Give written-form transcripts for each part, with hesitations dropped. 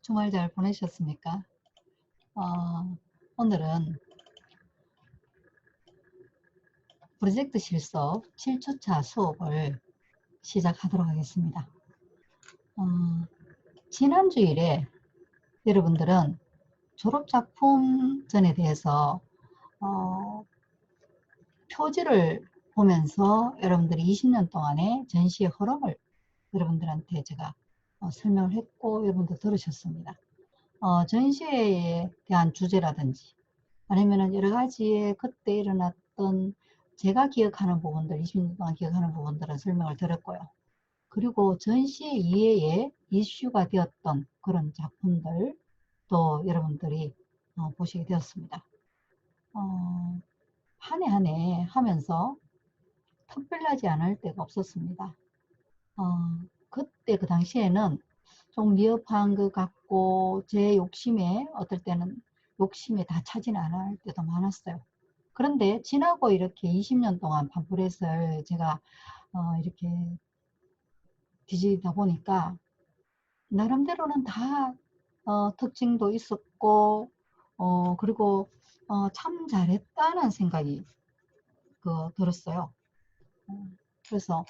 주말 잘 보내셨습니까? 오늘은 프로젝트 실습 7주차 수업을 시작하도록 하겠습니다. 지난 주일에 여러분들은 졸업작품전에 대해서 표지를 보면서 여러분들이 20년 동안의 전시의 흐름을 여러분들한테 제가 설명을 했고 여러분들 들으셨습니다. 전시회에 대한 주제라든지 아니면 여러 가지의 그때 일어났던 제가 기억하는 부분들, 20년 동안 기억하는 부분들을 설명을 드렸고요. 그리고 전시회 이외에 이슈가 되었던 그런 작품들 또 여러분들이 보시게 되었습니다. 한 해 한 해 하면서 특별하지 않을 때가 없었습니다. 그때 그 당시에는 좀 미흡한 것 같고 제 욕심에 어떨 때는 욕심에 다 차지는 않을 때도 많았어요. 그런데 지나고 이렇게 20년 동안 팜플렛을 제가 이렇게 뒤지다 보니까 나름대로는 다 특징도 있었고 그리고 참 잘했다는 생각이 들었어요. 그래서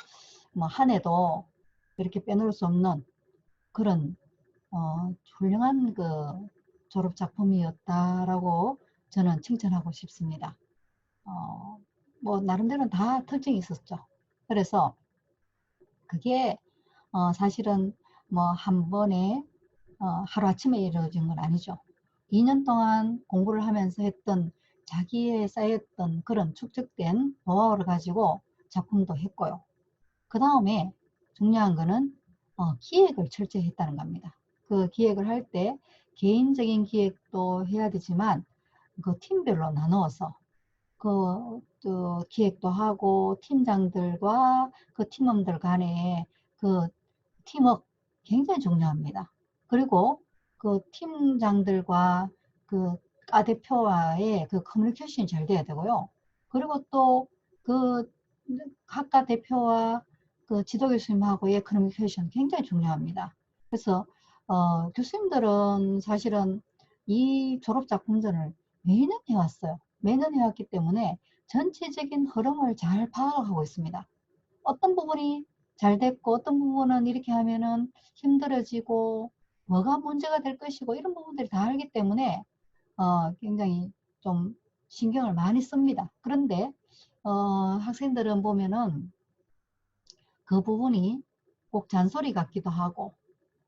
뭐 한 해도 이렇게 빼놓을 수 없는 그런 훌륭한 졸업 작품이었다라고 저는 칭찬하고 싶습니다. 뭐 나름대로는 다 특징이 있었죠. 그래서 그게 사실은 뭐 한 번에 하루아침에 이루어진 건 아니죠. 2년 동안 공부를 하면서 했던 자기의 쌓였던 그런 축적된 노하우를 가지고 작품도 했고요. 그 다음에 중요한 거는 기획을 철저히 했다는 겁니다. 그 기획을 할 때 개인적인 기획도 해야 되지만 그 팀별로 나누어서 기획도 하고 팀장들과 그 팀원들 간의 그 팀워크 굉장히 중요합니다. 그리고 그 팀장들과 과 대표와의 그 커뮤니케이션이 잘 돼야 되고요. 그리고 또 그 각과 대표와 그 지도 교수님하고의 커뮤니케이션 굉장히 중요합니다. 그래서 교수님들은 사실은 이 졸업작품전을 매년 해왔어요. 매년 해왔기 때문에 전체적인 흐름을 잘 파악하고 있습니다. 어떤 부분이 잘 됐고 어떤 부분은 이렇게 하면은 힘들어지고 뭐가 문제가 될 것이고 이런 부분들이 다 알기 때문에 굉장히 좀 신경을 많이 씁니다. 그런데 학생들은 보면은 그 부분이 꼭 잔소리 같기도 하고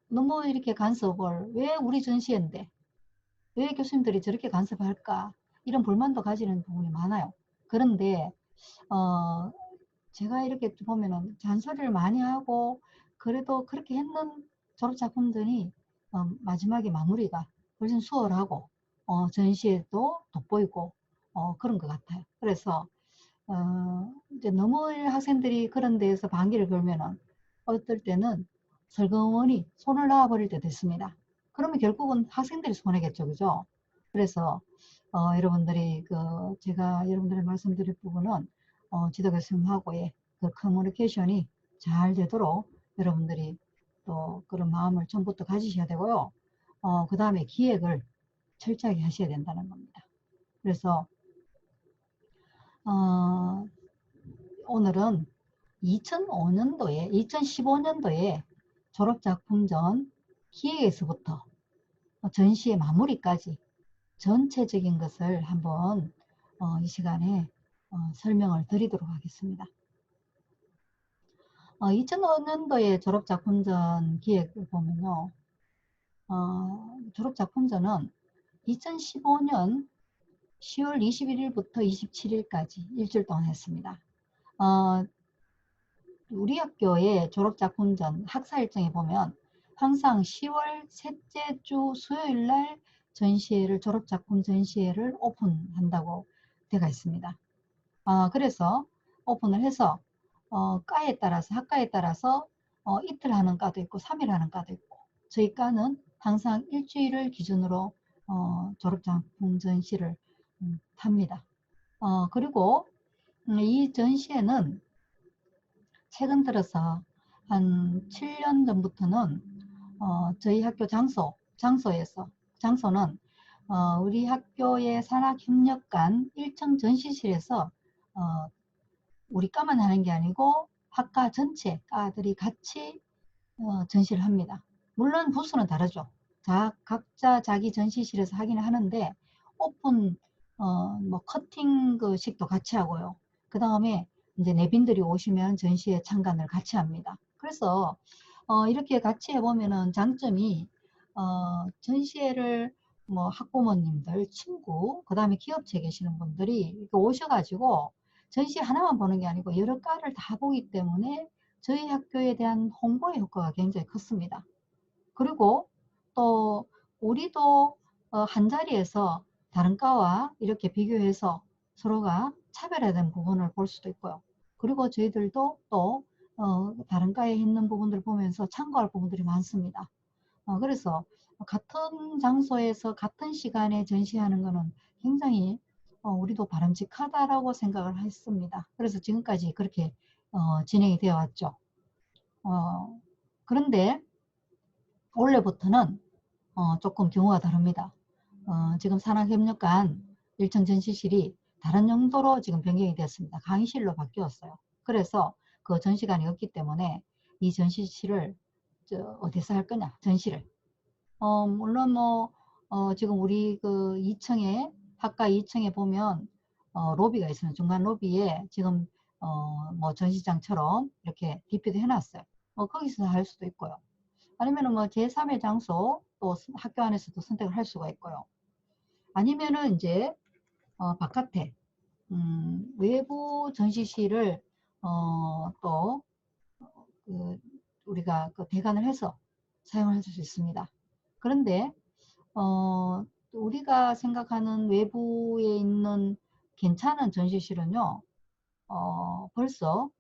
너무 이렇게 간섭을 왜 우리 전시회인데 왜 교수님들이 저렇게 간섭할까 이런 불만도 가지는 부분이 많아요. 그런데 제가 이렇게 보면은 잔소리를 많이 하고 그래도 그렇게 했는 졸업작품들이 마지막에 마무리가 훨씬 수월하고 전시회도 돋보이고 그런 것 같아요. 그래서 이제 너무 학생들이 그런 데에서 방귀를 걸면은 어떨 때는 설거머니 손을 놔버릴 때도 있습니다. 그러면 결국은 학생들이 손해겠죠, 그죠? 그래서 여러분들이 제가 여러분들이 말씀드릴 부분은 지도 교수님하고의 그 커뮤니케이션이 잘 되도록 여러분들이 또 그런 마음을 처음부터 가지셔야 되고요. 그 다음에 기획을 철저하게 하셔야 된다는 겁니다. 그래서 어, 오늘은 2005년도에 2015년도에 졸업작품전 기획에서부터 전시의 마무리까지 전체적인 것을 한번 이 시간에 설명을 드리도록 하겠습니다. 2005년도에 졸업작품전 기획을 보면요. 졸업작품전은 2015년 10월 21일부터 27일까지 일주일 동안 했습니다. 우리 학교의 졸업작품전 학사 일정에 보면 항상 10월 셋째 주 수요일 날 전시회를 졸업작품 전시회를 오픈한다고 되어 있습니다. 그래서 오픈을 해서 과에 따라서 학과에 따라서 이틀 하는 과도 있고 3일 하는 과도 있고 저희 과는 항상 일주일을 기준으로 졸업작품 전시를 합니다. 그리고 이 전시회는 최근 들어서 한 7년 전부터는 저희 학교 장소 장소는 우리 학교의 산학협력관 1층 전시실에서 우리 과만 하는 게 아니고 학과 전체 과들이 같이 전시를 합니다. 물론 부스는 다르죠. 각자 자기 전시실에서 하기는 하는데 오픈 뭐 커팅 그 식도 같이 하고요. 그 다음에 이제 내빈들이 오시면 전시에 참관을 같이 합니다. 그래서 이렇게 같이 해보면은 장점이 전시회를 뭐 학부모님들, 친구, 그 다음에 기업체에 계시는 분들이 이렇게 오셔가지고 전시 하나만 보는 게 아니고 여러 과를 다 보기 때문에 저희 학교에 대한 홍보의 효과가 굉장히 컸습니다. 그리고 또 우리도 한 자리에서 다른 과와 이렇게 비교해서 서로가 차별화된 부분을 볼 수도 있고요. 그리고 저희들도 또 다른 과에 있는 부분들 보면서 참고할 부분들이 많습니다. 그래서 같은 장소에서 같은 시간에 전시하는 것은 굉장히 우리도 바람직하다라고 생각을 했습니다. 그래서 지금까지 그렇게 진행이 되어 왔죠. 그런데 올해부터는 조금 경우가 다릅니다. 지금 산학협력관 1층 전시실이 다른 용도로 지금 변경이 되었습니다. 강의실로 바뀌었어요. 그래서 그 전시관이 없기 때문에 이 전시실을 어디서 할 거냐, 전시를. 물론 뭐 지금 우리 그 2층에 학과 2층에 보면 로비가 있어요. 중간 로비에 지금 뭐 전시장처럼 이렇게 DP도 해놨어요. 거기서 할 수도 있고요. 아니면은 뭐 제3의 장소 또 학교 안에서도 선택을 할 수가 있고요. 아니면은 이제 바깥에 외부 전시실을 또 우리가 그 대관을 해서 사용할 수 있습니다. 그런데 우리가 생각하는 외부에 있는 괜찮은 전시실은요, 벌써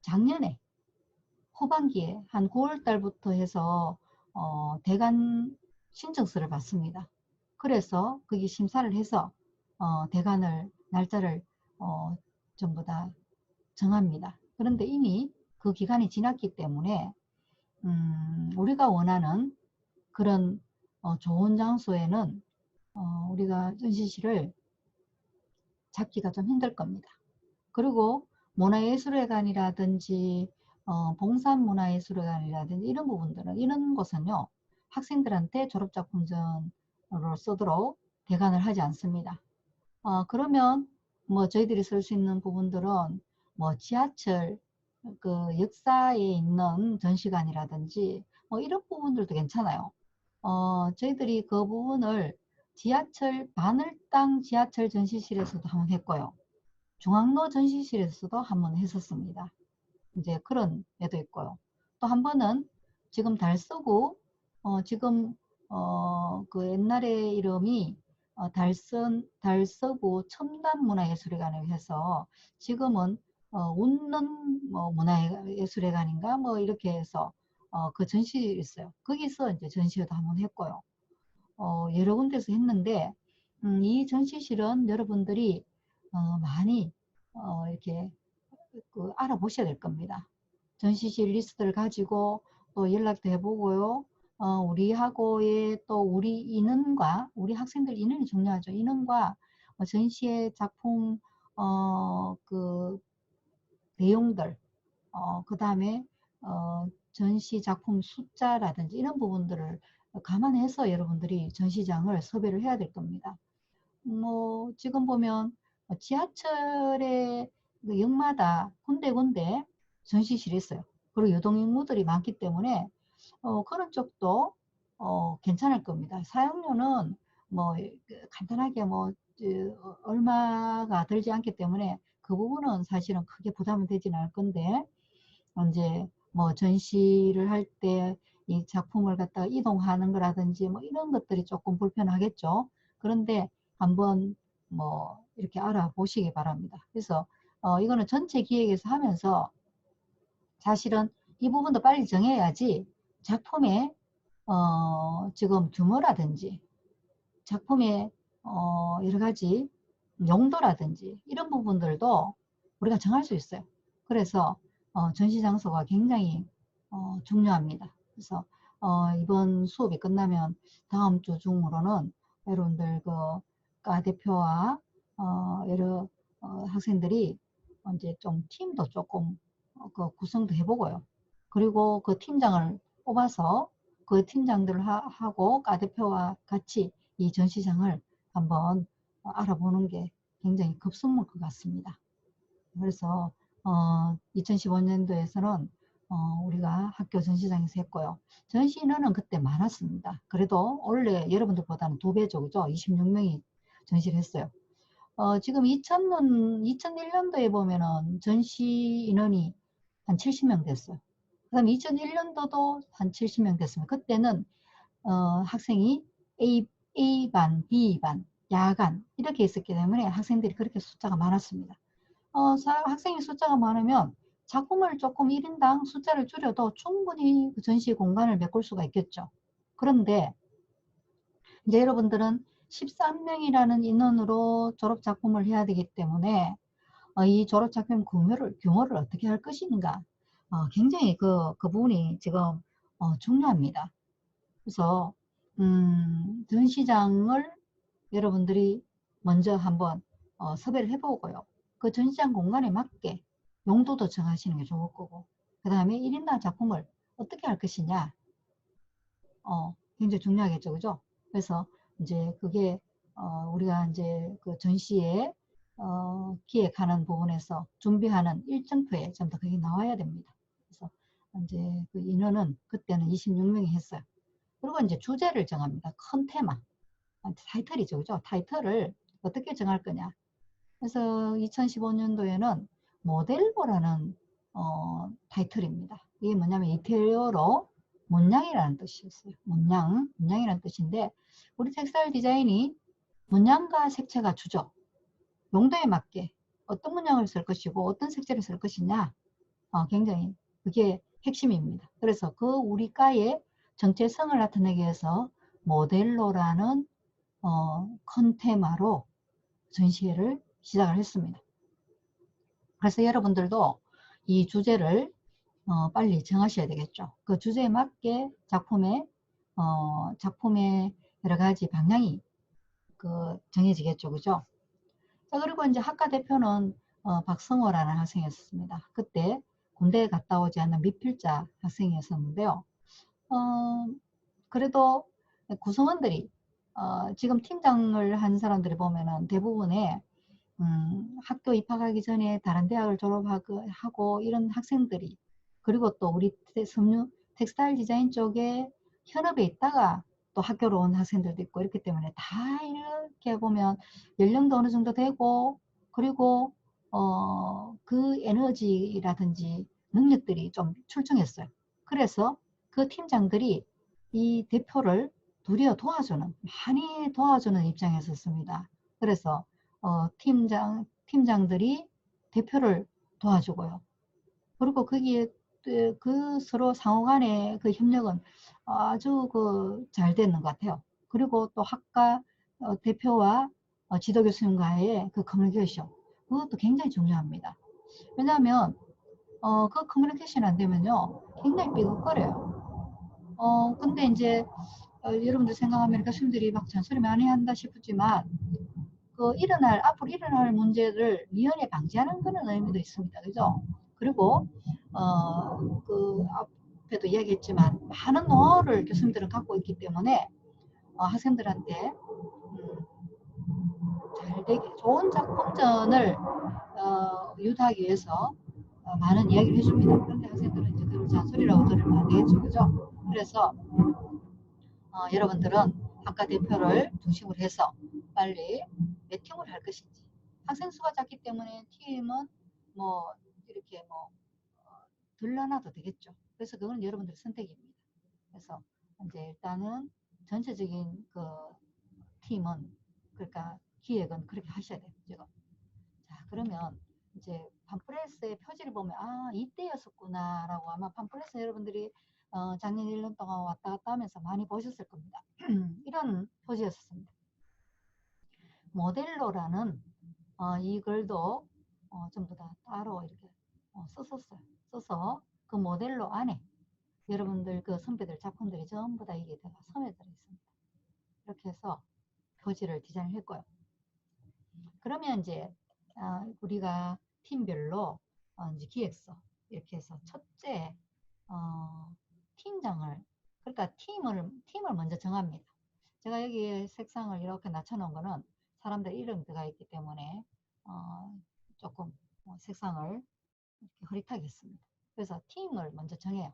작년에 후반기에 한 9월 달부터 해서 대관 신청서를 받습니다. 그래서 거기 심사를 해서 대관을 날짜를 전부 다 정합니다. 그런데 이미 그 기간이 지났기 때문에 우리가 원하는 그런 좋은 장소에는 우리가 전시실을 잡기가 좀 힘들 겁니다. 그리고 문화예술회관이라든지 봉산문화예술회관이라든지 이런 부분들은 이런 곳은요 학생들한테 졸업작품전으로 쓰도록 대관을 하지 않습니다. 그러면 뭐 저희들이 쓸 수 있는 부분들은 뭐 지하철 그 역사에 있는 전시관이라든지 뭐 이런 부분들도 괜찮아요. 저희들이 그 부분을 지하철 바늘땅 지하철 전시실에서도 한번 했고요. 중앙로 전시실에서도 한번 했었습니다. 이제 그런 애도 있고요. 또 한 번은 지금 달서구 지금 그 옛날의 이름이 달서구 첨단문화예술회관을 해서 지금은 웃는 뭐 문화예술회관인가 뭐 이렇게 해서 그 전시실이 있어요. 거기서 이제 전시회도 한번 했고요. 여러 군데서 했는데 이 전시실은 여러분들이 많이 이렇게 그 알아보셔야 될 겁니다. 전시실 리스트를 가지고 또 연락도 해보고요. 우리하고의 또 우리 인원과 우리 학생들 인원이 중요하죠. 인원과 전시의 작품 그 내용들 그 다음에 전시 작품 숫자라든지 이런 부분들을 감안해서 여러분들이 전시장을 섭외를 해야 될 겁니다. 뭐 지금 보면 지하철의 그 역마다 군데군데 전시실이 있어요. 그리고 유동인물들이 많기 때문에 그런 쪽도 괜찮을 겁니다. 사용료는 뭐 간단하게 뭐 얼마가 들지 않기 때문에 그 부분은 사실은 크게 부담은 되지는 않을 건데 이제 뭐 전시를 할 때 이 작품을 갖다가 이동하는 거라든지 뭐 이런 것들이 조금 불편하겠죠. 그런데 한번 뭐 이렇게 알아보시기 바랍니다. 그래서 이거는 전체 기획에서 하면서 사실은 이 부분도 빨리 정해야지 작품의 지금 규모라든지 작품의 여러 가지 용도라든지 이런 부분들도 우리가 정할 수 있어요. 그래서 전시 장소가 굉장히 중요합니다. 그래서 이번 수업이 끝나면 다음 주 중으로는 여러분들 그 과 대표와 여러 학생들이 이제 좀 팀도 조금 그 구성도 해보고요. 그리고 그 팀장을 뽑아서 그 팀장들을 하고 과 대표와 같이 이 전시장을 한번 알아보는 게 굉장히 급선무일 것 같습니다. 그래서 2015년도에서는 우리가 학교 전시장에서 했고요. 전시 인원은 그때 많았습니다. 그래도 원래 여러분들보다는 2배죠. 그죠? 26명이 전시를 했어요. 지금 2001년도에 보면은 전시 인원이 한 70명 됐어요. 그 다음에 2001년도도 한 70명 됐습니다. 그때는 학생이 A반, B반, 야간 이렇게 있었기 때문에 학생들이 그렇게 숫자가 많았습니다. 학생의 숫자가 많으면 작품을 조금 1인당 숫자를 줄여도 충분히 그 전시 공간을 메꿀 수가 있겠죠. 그런데 이제 여러분들은 13명이라는 인원으로 졸업 작품을 해야 되기 때문에 이 졸업 작품 규모를 어떻게 할 것인가 굉장히 그 부분이 지금 중요합니다. 그래서 전시장을 여러분들이 먼저 한번 섭외를 해보고요. 그 전시장 공간에 맞게 용도도 정하시는 게 좋을 거고, 그 다음에 1인당 작품을 어떻게 할 것이냐, 굉장히 중요하겠죠, 그죠? 그래서 이제 그게 우리가 이제 그 전시에 기획하는 부분에서 준비하는 일정표에 좀 더 그게 나와야 됩니다. 그래서 이제 그 인원은 그때는 26명이 했어요. 그리고 이제 주제를 정합니다. 큰 테마. 타이틀이죠. 그죠? 타이틀을 어떻게 정할 거냐. 그래서 2015년도에는 모델보라는 타이틀입니다. 이게 뭐냐면 이태리어로 문양이라는 뜻이었어요. 문양이라는 뜻인데 우리 텍스타일 디자인이 문양과 색채가 주죠. 용도에 맞게 어떤 문양을 쓸 것이고 어떤 색채를 쓸 것이냐 굉장히 그게 핵심입니다. 그래서 그 우리 과의 정체성을 나타내기 위해서 모델로라는 큰 테마로 전시회를 시작을 했습니다. 그래서 여러분들도 이 주제를 빨리 정하셔야 되겠죠. 그 주제에 맞게 작품의 여러 가지 방향이 정해지겠죠. 그죠? 자, 그리고 이제 학과 대표는 박성호라는 학생이었습니다. 그때 군대에 갔다 오지 않은 미필자 학생이었었는데요. 어, 그래도 구성원들이 지금 팀장을 한 사람들이 보면은 대부분의 학교 입학하기 전에 다른 대학을 졸업하고 이런 학생들이 그리고 또 우리 텍스타일 디자인 쪽에 현업에 있다가 또 학교로 온 학생들도 있고 이렇기 때문에 다 이렇게 보면 연령도 어느 정도 되고 그리고 그 에너지라든지 능력들이 좀 출중했어요. 그래서 그 팀장들이 이 대표를 도리어 많이 도와주는 입장이었습니다. 그래서 팀장들이 대표를 도와주고요. 그리고 거기에 그 서로 상호 간의 그 협력은 아주 잘 되는 것 같아요. 그리고 또 학과 대표와 지도 교수님과의 그 커뮤니케이션, 그것도 굉장히 중요합니다. 왜냐하면 그 커뮤니케이션 안 되면요, 굉장히 삐걱거려요. 근데 이제 여러분들 생각하면 교수님들이 막 잔소리 많이 한다 싶지만 앞으로 일어날 문제를 미연에 방지하는 그런 의미도 있습니다. 그죠? 그리고, 앞에도 이야기했지만, 많은 노하우를 교수님들은 갖고 있기 때문에, 학생들한테, 잘 되게, 좋은 작품전을, 유도하기 위해서, 많은 이야기를 해줍니다. 그런데 학생들은 이제 그걸 잔소리라고 들으면 안 되겠죠. 그죠? 그래서, 여러분들은 학과 대표를 중심으로 해서 빨리 몇 팀을 할 것인지. 학생 수가 작기 때문에 팀은 뭐 이렇게 뭐 들러나도 되겠죠. 그래서 그건 여러분들의 선택입니다. 그래서 이제 일단은 전체적인 그 팀은 그러니까 기획은 그렇게 하셔야 돼요. 지금. 자, 그러면 이제 팜프레스의 표지를 보면 이때였었구나라고 아마 팜프레스 여러분들이 작년 1년 동안 왔다 갔다 하면서 많이 보셨을 겁니다. 이런 표지였습니다. 모델로라는 이 글도 전부 다 따로 이렇게 썼었어요. 써서 그 모델로 안에 여러분들 그 선배들 작품들이 전부 다 이게 다 섬에 들어있습니다. 이렇게 해서 표지를 디자인했고요. 그러면 이제 우리가 팀별로 이제 기획서 이렇게 해서 첫째 팀장을, 그러니까 팀을 먼저 정합니다. 제가 여기 색상을 이렇게 낮춰놓은 거는 사람들 이름 들어가 있기 때문에 조금 색상을 이렇게 흐릿하게 했습니다. 그래서 팀을 먼저 정해요.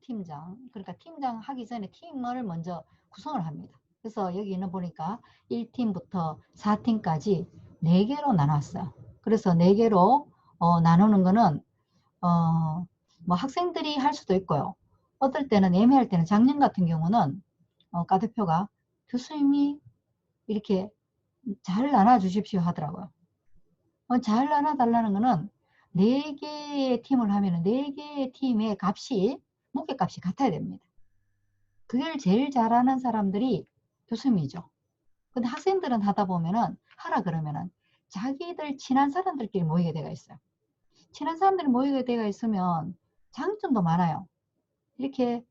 팀장, 그러니까 팀장 하기 전에 팀을 먼저 구성을 합니다. 그래서 여기는 보니까 1팀부터 4팀까지 4개로 나눴어요. 그래서 4개로 나누는 거는 뭐 학생들이 할 수도 있고요. 어떨 때는 애매할 때는 작년 같은 경우는 과 대표가 교수님이 이렇게 잘 나눠 주십시오 하더라고요. 잘 나눠 달라는 거는 4개의 팀을 하면 4개의 팀의 값이 목표값이 같아야 됩니다. 그걸 제일 잘하는 사람들이 교수님이죠. 근데 학생들은 하다 보면은 하라 그러면은 자기들 친한 사람들끼리 모이게 되어 있어요. 친한 사람들이 모이게 되어 있으면 장점도 많아요. 이렇게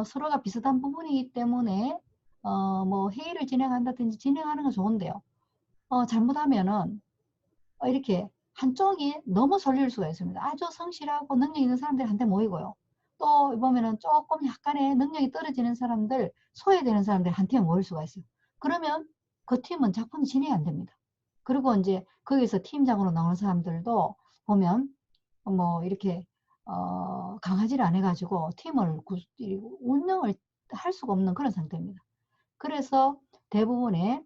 서로가 비슷한 부분이기 때문에 뭐 회의를 진행한다든지 진행하는 건 좋은데요. 잘못하면은 이렇게 한쪽이 너무 쏠릴 수가 있습니다. 아주 성실하고 능력 있는 사람들이 한테 모이고요. 또 보면은 조금 약간의 능력이 떨어지는 사람들, 소외되는 사람들이 한테 모일 수가 있어요. 그러면 그 팀은 작품이 진행이 안 됩니다. 그리고 이제 거기서 팀장으로 나오는 사람들도 보면 뭐 이렇게 강하지를 않아가지고 팀을 운영을 할 수가 없는 그런 상태입니다. 그래서 대부분의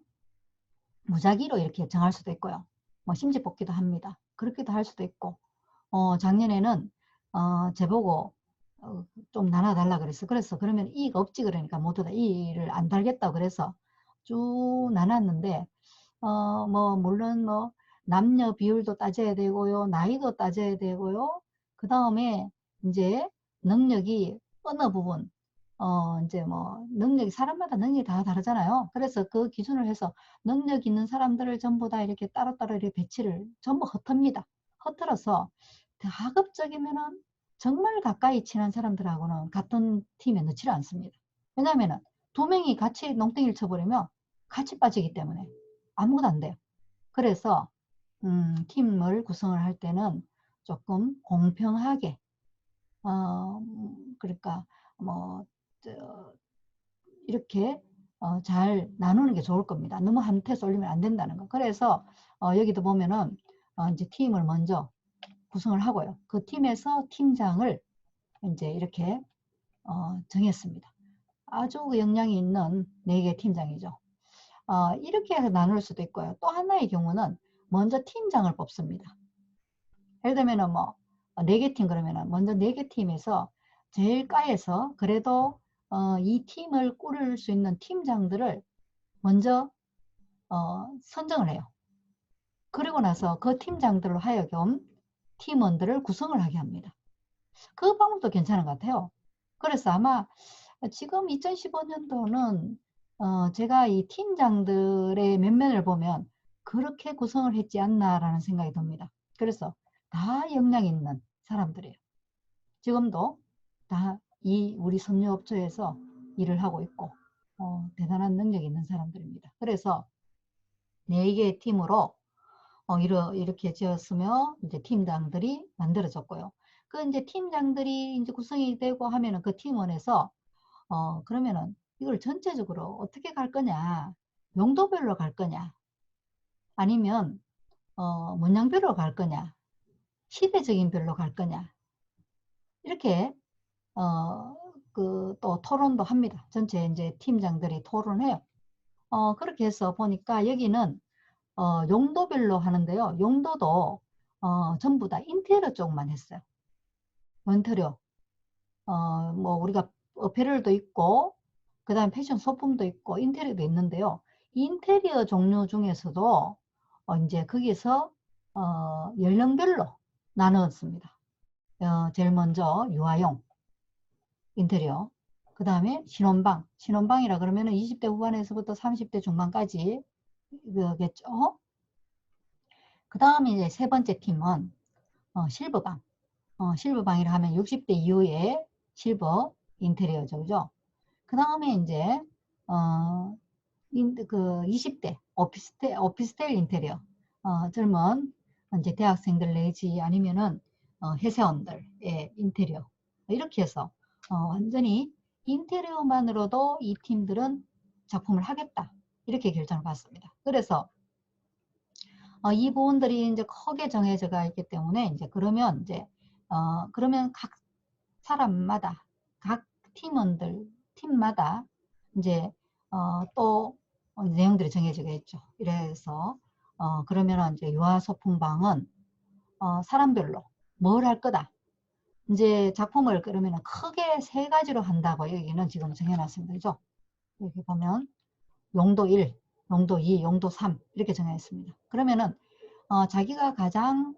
무작위로 이렇게 정할 수도 있고요. 뭐 심지 뽑기도 합니다. 그렇게도 할 수도 있고, 작년에는 제보고 좀 나눠달라 그랬어. 그래서 그러면 이익 없지 그러니까 모두 다 이익을 안 달겠다고 그래서 쭉 나눴는데, 뭐 물론 뭐 남녀 비율도 따져야 되고요, 나이도 따져야 되고요. 그 다음에 이제 능력이 어느 부분 이제 뭐 능력이 사람마다 능력이 다 다르잖아요. 그래서 그 기준을 해서 능력 있는 사람들을 전부 다 이렇게 따로따로 이렇게 배치를 전부 흩습니다. 흩어서 가급적이면은 정말 가까이 친한 사람들하고는 같은 팀에 넣지를 않습니다. 왜냐하면은 2명이 같이 농땡이를 쳐버리면 같이 빠지기 때문에 아무것도 안 돼요. 그래서 팀을 구성을 할 때는 조금 공평하게 그러니까 뭐 이렇게 잘 나누는 게 좋을 겁니다. 너무 한테 쏠리면 안 된다는 거. 그래서 여기도 보면은 이제 팀을 먼저 구성을 하고요. 그 팀에서 팀장을 이제 이렇게 정했습니다. 아주 역량이 있는 4개 팀장이죠. 이렇게 해서 나눌 수도 있고요. 또 하나의 경우는 먼저 팀장을 뽑습니다. 예를 들면은 뭐 4개 팀 그러면은 먼저 4개 팀에서 제일 까에서 그래도 이 팀을 꾸릴 수 있는 팀장들을 먼저 선정을 해요. 그리고 나서 그 팀장들로 하여금 팀원들을 구성을 하게 합니다. 그 방법도 괜찮은 것 같아요. 그래서 아마 지금 2015년도는 제가 이 팀장들의 면면을 보면 그렇게 구성을 했지 않나라는 생각이 듭니다. 그래서 다 역량 있는 사람들이에요. 지금도 다 이 우리 섬유업체에서 일을 하고 있고 대단한 능력이 있는 사람들입니다. 그래서 4개의 팀으로 이렇게 지었으며 이제 팀장들이 만들어졌고요. 그 이제 팀장들이 이제 구성이 되고 하면은 그 팀원에서 그러면은 이걸 전체적으로 어떻게 갈 거냐, 용도별로 갈 거냐, 아니면 문양별로 갈 거냐, 시대적인 별로 갈 거냐, 이렇게 또 토론도 합니다. 전체 이제 팀장들이 토론해요. 그렇게 해서 보니까 여기는 용도별로 하는데요. 용도도 전부 다 인테리어 쪽만 했어요. 인테리어. 뭐 우리가 어페럴도 있고 그 다음에 패션 소품도 있고 인테리어도 있는데요. 인테리어 종류 중에서도 이제 거기서 연령별로 나누었습니다. 제일 먼저 유아용 인테리어, 그 다음에 신혼방이라 그러면은 20대 후반에서부터 30대 중반까지 그겠죠. 그 다음에 이제 세 번째 팀은 실버방. 실버방이라 하면 60대 이후에 실버 인테리어죠. 그죠? 그 다음에 이제, 그 20대 오피스텔 인테리어. 젊은 이제 대학생들 내지 아니면은 회사원들의 인테리어. 이렇게 해서 완전히 인테리어만으로도 이 팀들은 작품을 하겠다. 이렇게 결정을 받습니다. 그래서 이 부분들이 이제 크게 정해져가 있기 때문에 이제 그러면 각 사람마다 각 팀마다 이제 또 내용들이 정해지겠죠. 이래서 그러면 이제 유아소품방은 사람별로 뭘 할 거다. 이제 작품을 그러면 크게 세 가지로 한다고 여기는 지금 정해놨습니다. 그죠? 여기 보면 용도 1, 용도 2, 용도 3 이렇게 정해있습니다. 그러면은 자기가 가장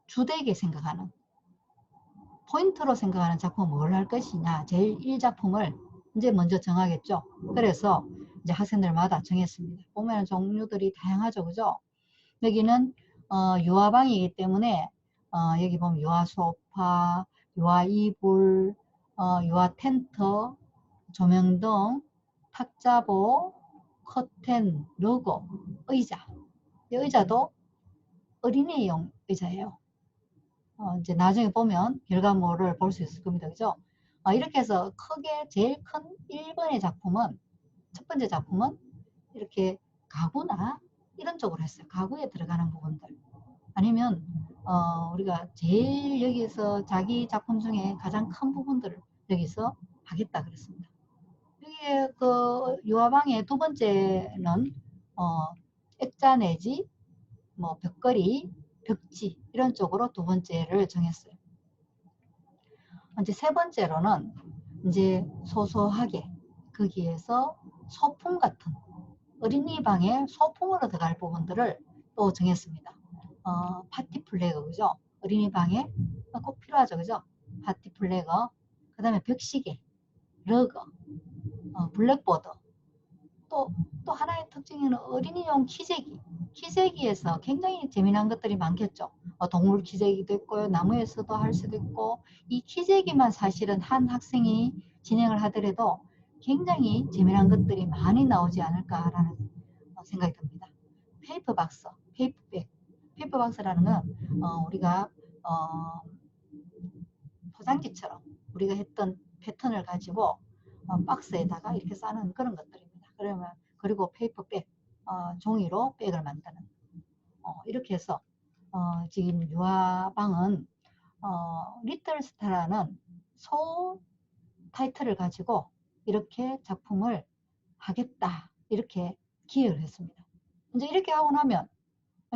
주되게 생각하는 포인트로 생각하는 작품은 뭘 할 것이냐 제일 1작품을 이제 먼저 정하겠죠. 그래서 이제 학생들마다 정했습니다. 보면 종류들이 다양하죠. 그죠? 여기는 유아방이기 때문에 여기 보면 유아 소파, 유아 이불, 유아 텐트, 조명등, 탁자보, 커튼, 러그, 의자. 이 의자도 어린이용 의자예요. 이제 나중에 보면 결과물을 볼 수 있을 겁니다. 그죠? 이렇게 해서 크게 제일 큰 1번의 작품은, 첫 번째 작품은 이렇게 가구나 이런 쪽으로 했어요. 가구에 들어가는 부분들. 아니면 우리가 제일 여기서 자기 작품 중에 가장 큰 부분들을 여기서 하겠다 그랬습니다. 여기에 그 유화방의 두 번째는 액자 내지 뭐 벽걸이, 벽지 이런 쪽으로 두 번째를 정했어요. 이제 세 번째로는 이제 소소하게 거기에서 소품 같은 어린이 방에 소품으로 들어갈 부분들을 또 정했습니다. 파티 플래그 그죠? 어린이 방에 꼭 필요하죠. 그죠? 파티 플래그, 그 다음에 벽시계, 러그, 블랙보드, 또 하나의 특징은 어린이용 키재기. 키재기에서 굉장히 재미난 것들이 많겠죠. 동물 키재기도 있고요. 나무에서도 할 수도 있고, 이 키재기만 사실은 한 학생이 진행을 하더라도 굉장히 재미난 것들이 많이 나오지 않을까라는 생각이 듭니다. 페이퍼박스, 페이퍼백. 페이퍼박스라는 건 우리가 포장지처럼 우리가 했던 패턴을 가지고 박스에다가 이렇게 싸는 그런 것들입니다. 그러면 그리고 페이퍼백, 종이로 백을 만드는 이렇게 해서 지금 유아방은 리틀스타라는 소 타이틀을 가지고 이렇게 작품을 하겠다 이렇게 기획을 했습니다. 이제 이렇게 하고 나면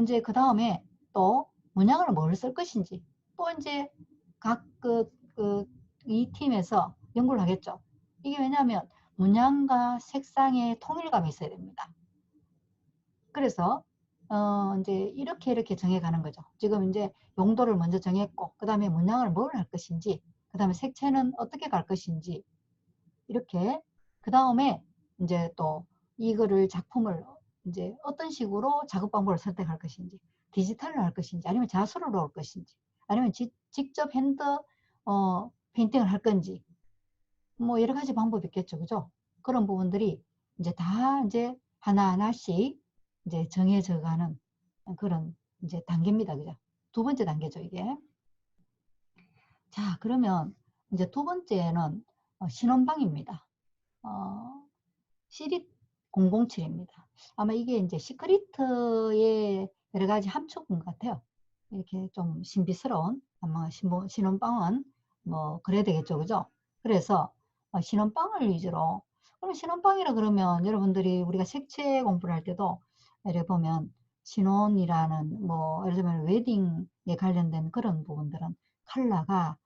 이제 그 다음에 또 문양을 뭘 쓸 것인지 또 이제 각 이 팀에서 연구를 하겠죠. 이게 왜냐하면 문양과 색상의 통일감이 있어야 됩니다. 그래서 이제 이렇게 정해가는 거죠. 지금 이제 용도를 먼저 정했고 그 다음에 문양을 뭘 할 것인지 그 다음에 색채는 어떻게 갈 것인지 이렇게 그 다음에 이제 또 이거를 작품을 이제 어떤 식으로 작업 방법을 선택할 것인지 디지털로 할 것인지 아니면 자수로 할 것인지 아니면 직접 핸드 페인팅을 할 건지 뭐 여러 가지 방법이 있겠죠. 그죠? 그런 부분들이 이제 다 이제 하나하나씩 이제 정해져 가는 그런 이제 단계입니다. 그죠? 두 번째 단계죠, 이게. 자, 그러면 이제 두 번째는 신혼방입니다. 시립 007입니다. 아마 이게 이제 시크리트의 여러 가지 함축인 것 같아요. 이렇게 좀 신비스러운 아마 신혼방은 뭐 그래야 되겠죠. 그죠? 그래서 신혼방을 위주로 그럼 신혼방이라 그러면 여러분들이 우리가 색채 공부를 할 때도 예를 보면 신혼이라는 뭐 예를 들면 웨딩에 관련된 그런 부분들은 컬러가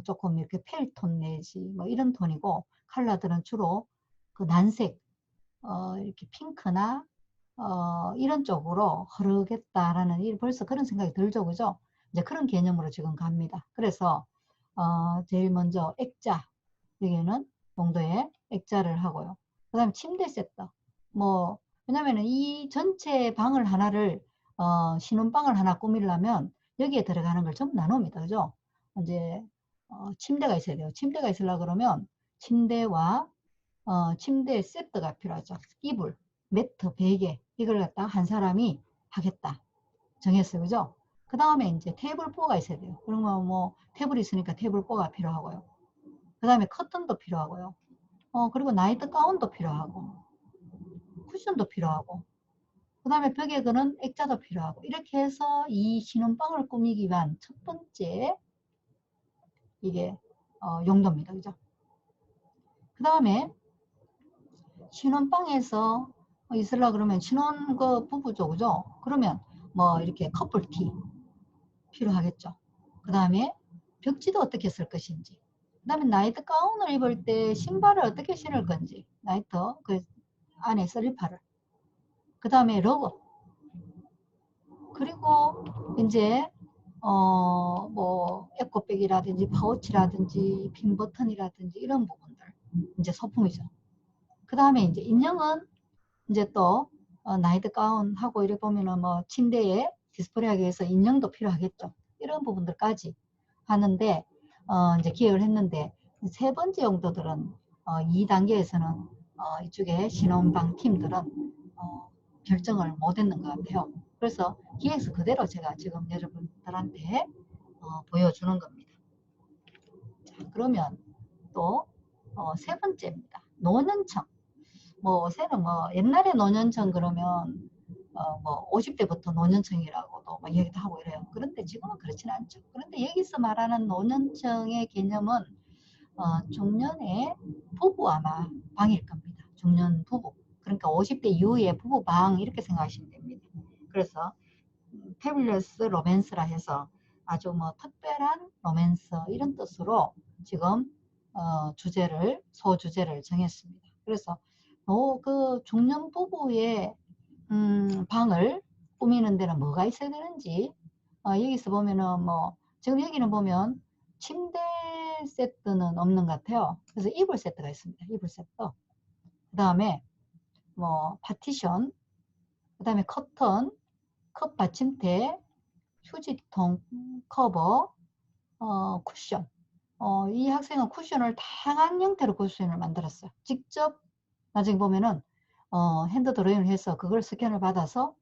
조금 이렇게 페일톤 내지 뭐 이런 톤이고 컬러들은 주로 그 난색 이렇게 핑크나 이런 쪽으로 흐르겠다라는 벌써 그런 생각이 들죠. 그죠? 이제 그런 개념으로 지금 갑니다. 그래서 제일 먼저 액자 여기는 용도에 액자를 하고요. 그 다음에 침대 세트 뭐 왜냐면은 이 전체 방을 하나를 신혼방을 하나 꾸미려면 여기에 들어가는 걸 전부 나눕니다. 그죠? 이제 침대가 있어야 돼요. 침대가 있으려 그러면 침대와 침대 세트가 필요하죠. 이불, 매트, 베개 이걸 갖다 한 사람이 하겠다 정했어요. 그죠? 그 다음에 이제 테이블 4가 있어야 돼요. 그러면 뭐 테이블이 있으니까 테이블 4가 필요하고요. 그 다음에 커튼도 필요하고요. 그리고 나이트 가운도 필요하고 쿠션도 필요하고 그 다음에 벽에 그는 액자도 필요하고 이렇게 해서 이 신혼방을 꾸미기 위한 첫 번째 이게 용도입니다. 그죠? 그 다음에 신혼방에서 있으려 그러면 신혼 그 부부죠. 그죠? 그러면 뭐 이렇게 커플티 필요하겠죠. 그 다음에 벽지도 어떻게 쓸 것인지 그 다음에 나이트 가운을 입을 때 신발을 어떻게 신을 건지 나이트 그 안에 슬리퍼를 그 다음에 러거 그리고 이제 뭐 에코백이라든지 파우치라든지 핀 버튼이라든지 이런 부분들 이제 소품이죠. 그 다음에 이제 인형은 이제 또 나이트 가운하고 이래 보면은 뭐 침대에 디스플레이하기 위해서 인형도 필요하겠죠. 이런 부분들까지 하는데 이제 기획을 했는데 세 번째 용도들은 2단계에서는 이쪽에 신혼방 팀들은 결정을 못 했는 것 같아요. 그래서 기획서 그대로 제가 지금 여러분들한테 보여주는 겁니다. 자, 그러면 또 세 번째입니다. 노년청. 뭐 새는 뭐 옛날에 노년청 그러면 뭐 50대부터 노년청이라고도 막 얘기도 하고 이래요. 그런데 지금은 그렇지는 않죠. 그런데 여기서 말하는 노년청의 개념은 중년의 부부 아마 방일 겁니다. 중년 부부. 그러니까 50대 이후의 부부방 이렇게 생각하시면 됩니다. 그래서 패밀리스 로맨스라 해서 아주 뭐 특별한 로맨스 이런 뜻으로 지금 소주제를 정했습니다. 그래서 그 중년 부부의 방을 꾸미는 데는 뭐가 있어야 되는지 여기서 보면은 뭐 지금 여기는 보면 침대 세트는 없는 것 같아요. 그래서 이불 세트가 있습니다. 이불 세트. 그 다음에 뭐 파티션, 그 다음에 커튼, 컵 받침대, 휴지통 커버, 쿠션. 이 학생은 쿠션을 다양한 형태로 쿠션을 만들었어요. 직접 나중에 보면은 핸드 드로잉을 해서 그걸 스캔을 받아서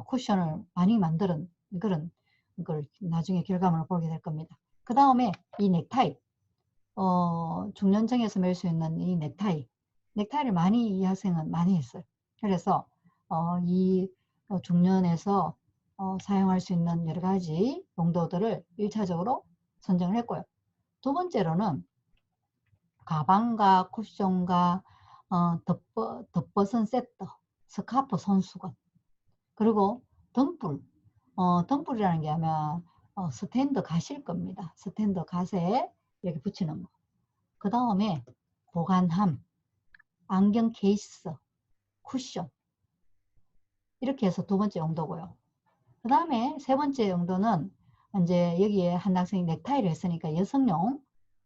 쿠션을 많이 만드는 그런 걸 나중에 결과물을 보게 될 겁니다. 그 다음에 이 넥타이, 중년층에서 멜 수 있는 이 넥타이를 많이 이 학생은 많이 했어요. 그래서 이 중년에서 사용할 수 있는 여러 가지 용도들을 1차적으로 선정을 했고요. 두 번째로는 가방과 쿠션과 덧벗은 세트, 스카프 손수건, 그리고 등불. 등불이라는 게 아마 스탠드 갓일 겁니다. 스탠드 갓에 이렇게 붙이는 거. 그 다음에 보관함, 안경 케이스, 쿠션. 이렇게 해서 두 번째 용도고요. 그 다음에 세 번째 용도는 이제 여기에 한 학생이 넥타이를 했으니까 여성용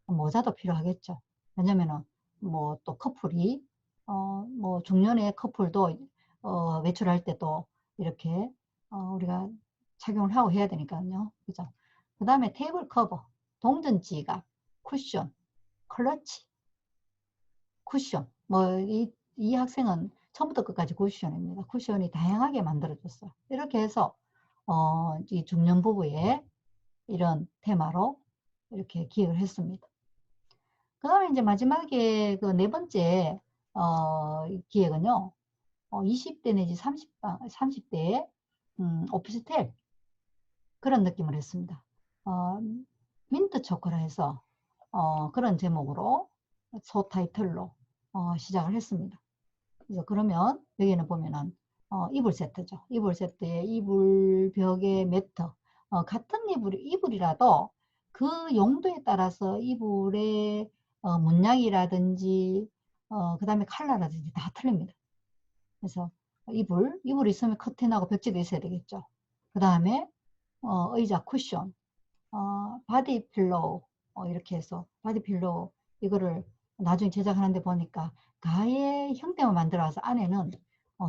모자도 필요하겠죠. 왜냐면은 뭐 또 커플이 뭐 중년의 커플도 외출할 때도 이렇게 우리가 착용을 하고 해야 되니까요. 그죠? 그 다음에 테이블 커버, 동전 지갑, 쿠션, 클러치, 쿠션. 뭐 이 학생은 처음부터 끝까지 쿠션입니다. 쿠션이 다양하게 만들어졌어요. 이렇게 해서 이 중년 부부의 이런 테마로 이렇게 기획을 했습니다. 그 다음에 이제 마지막에 그 네 번째 기획은요. 20대 내지 30대 오피스텔 그런 느낌을 했습니다. 민트 초코라 해서 그런 제목으로 소 타이틀로 시작을 했습니다. 그래서 그러면 여기는 보면은 이불 세트죠. 이불 세트에 이불 벽에 매트 같은 이불이라도 그 용도에 따라서 이불의 문양이라든지 그 다음에 컬러라든지 다 틀립니다. 그래서 이불 있으면 커튼하고 벽지도 있어야 되겠죠. 그 다음에 의자 쿠션, 바디 필로우 이렇게 해서 바디 필로우 이거를 나중에 제작하는데 보니까 가의 형태만 만들어서 안에는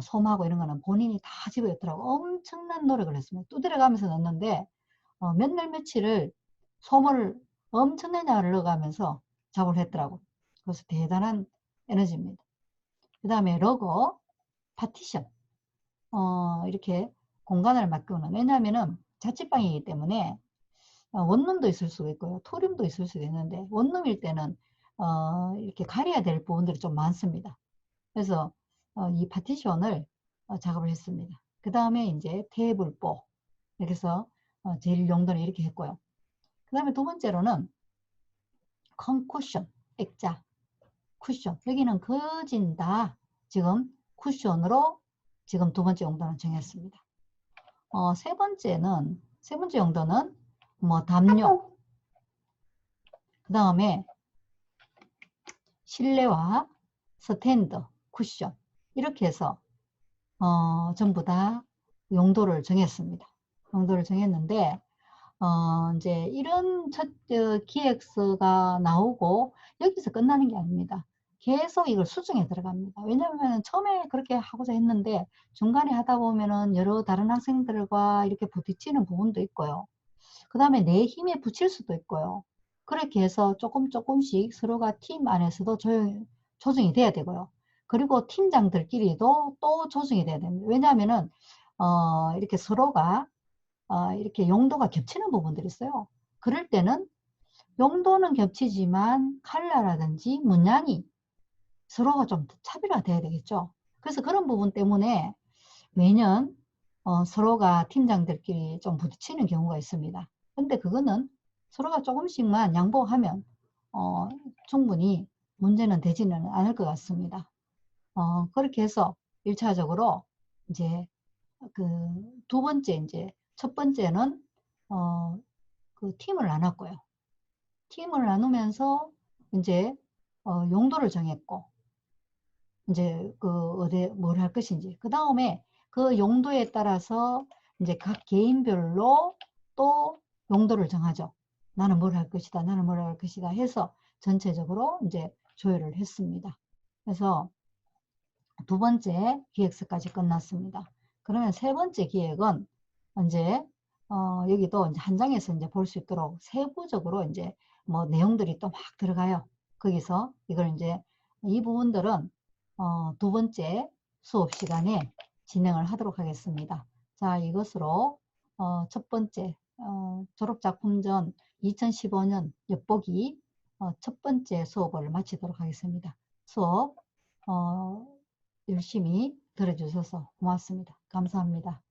솜하고 이런 거는 본인이 다 집어넣더라고. 엄청난 노력을 했습니다. 두드려 가면서 넣는데 몇 날 며칠을 솜을 엄청난 양을 넣어가면서 작업을 했더라고. 그래서 대단한 에너지입니다. 그 다음에 러거, 파티션. 이렇게 공간을 맡기는, 왜냐하면은 자취방이기 때문에 원룸도 있을 수가 있고요. 투룸도 있을 수도 있는데, 원룸일 때는 이렇게 가려야 될 부분들이 좀 많습니다. 그래서 이 파티션을 작업을 했습니다. 그 다음에 이제 테이블보, 이렇게 해서 제일 용도는 이렇게 했고요. 그 다음에 두 번째로는 컨쿠션, 액자, 쿠션. 여기는 거진 다 지금 쿠션으로 지금 두 번째 용도는 정했습니다. 세 번째 용도는 뭐 담요, 그 다음에 실내화, 스탠드, 쿠션, 이렇게 해서 전부 다 용도를 정했습니다. 용도를 정했는데 이제 이런 기획서가 나오고 여기서 끝나는 게 아닙니다. 계속 이걸 수정해 들어갑니다. 왜냐하면 처음에 그렇게 하고자 했는데 중간에 하다 보면은 여러 다른 학생들과 이렇게 부딪히는 부분도 있고요. 그 다음에 내 힘에 붙일 수도 있고요. 그렇게 해서 조금씩 서로가 팀 안에서도 조정이 돼야 되고요. 그리고 팀장들끼리도 또 조정이 돼야 됩니다. 왜냐하면은 이렇게 서로가 이렇게 용도가 겹치는 부분들이 있어요. 그럴 때는 용도는 겹치지만 컬러라든지 문양이 서로가 좀 차별화가 돼야 되겠죠. 그래서 그런 부분 때문에 매년 서로가 팀장들끼리 좀 부딪히는 경우가 있습니다. 근데 그거는 서로가 조금씩만 양보하면 충분히 문제는 되지는 않을 것 같습니다. 그렇게 해서 1차적으로 이제 그 두 번째 이제 첫 번째는 그 팀을 나눴고요. 팀을 나누면서 이제 용도를 정했고 이제 그 어디 뭘 할 것인지 그 다음에 그 용도에 따라서 이제 각 개인별로 또 용도를 정하죠. 나는 뭘 할 것이다, 나는 뭘 할 것이다 해서 전체적으로 이제 조율을 했습니다. 그래서 두 번째 기획서까지 끝났습니다. 그러면 세 번째 기획은 이제 여기도 이제 한 장에서 이제 볼 수 있도록 세부적으로 이제 뭐 내용들이 또 막 들어가요. 거기서 이걸 이제 이 부분들은 두 번째 수업 시간에 진행을 하도록 하겠습니다. 자, 이것으로 첫 번째 졸업작품전 2015년 엿보기 첫 번째 수업을 마치도록 하겠습니다. 수업 열심히 들어주셔서 고맙습니다. 감사합니다.